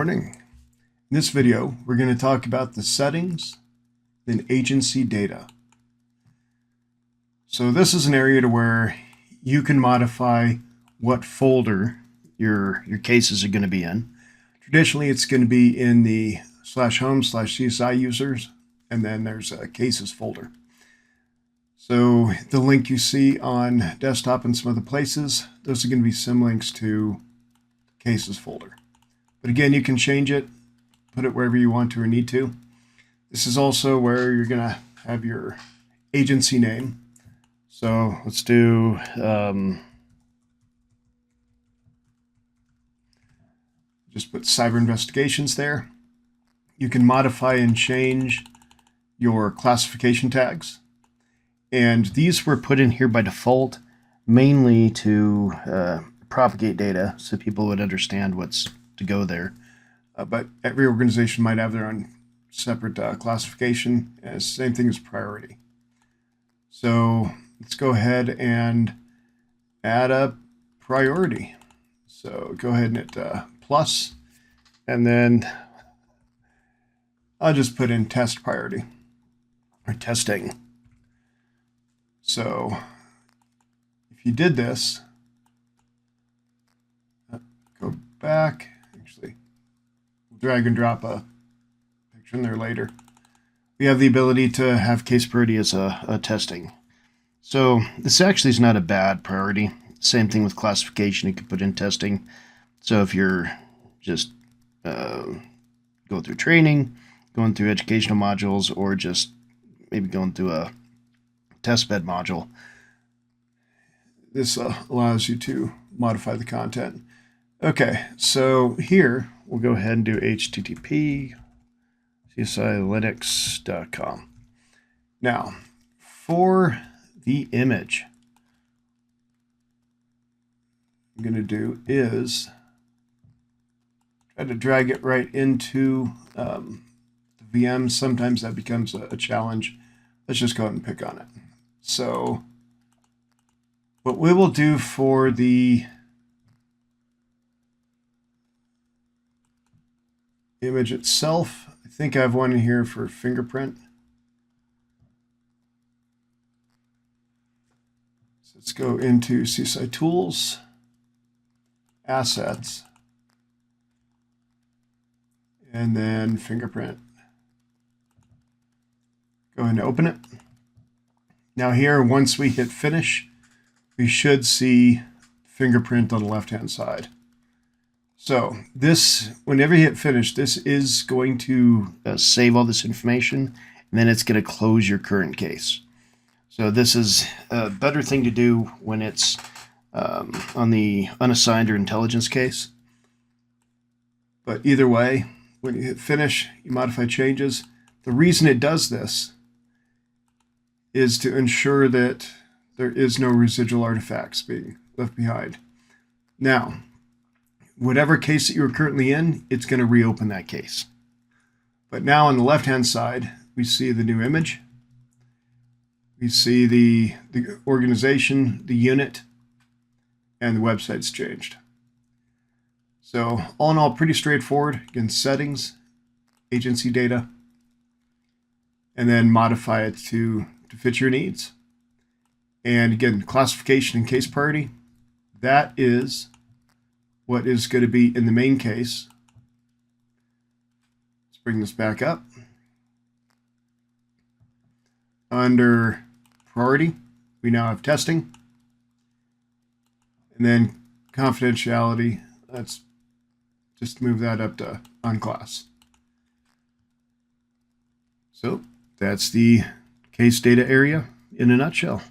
morning. In this video, we're going to talk about the settings in agency data. So this is an area to where you can modify what folder your cases are going to be in. Traditionally, it's going to be in the /home/CSI users, and then there's a cases folder. So the link you see on desktop and some other places, those are going to be symlinks to cases folder. But again, you can change it, put it wherever you want to or need to. This is also where you're going to have your agency name. So let's do just put cyber investigations there. You can modify and change your classification tags. And these were put in here by default, mainly to propagate data so people would understand what's to go there. But every organization might have their own separate classification, as same thing as priority. So let's go ahead and add a priority. So go ahead and hit plus, and then I'll just put in test priority or testing. So if you did this, go back, actually, we'll drag and drop a picture in there later. We have the ability to have case priority as a testing. So this actually is not a bad priority. Same thing with classification, you could put in testing. So if you're just going through training, going through educational modules, or just maybe going through a test bed module, this allows you to modify the content. Okay, so here we'll go ahead and do http csilinux.com. Now, for the image, what I'm going to do is try to drag it right into the VM. Sometimes that becomes a challenge. Let's just go ahead and pick on it. So what we will do for the image itself, I think I have one in here for fingerprint. So let's go into CSI Tools, Assets, and then Fingerprint. Go ahead and open it. Now here, once we hit finish, we should see fingerprint on the left-hand side. So this, whenever you hit finish, this is going to save all this information, and then it's going to close your current case. So this is a better thing to do when it's on the unassigned or intelligence case. But either way, when you hit finish, you modify changes. The reason it does this is to ensure that there is no residual artifacts being left behind. Now, whatever case that you're currently in, it's going to reopen that case. But now on the left-hand side, we see the new image. We see the organization, the unit, and the website's changed. So all in all, pretty straightforward. Again, settings, agency data, and then modify it to fit your needs. And again, classification and case priority, that is what is going to be in the main case. Let's bring this back up. Under priority, we now have testing. And then confidentiality, let's just move that up to on class. So that's the case data area in a nutshell.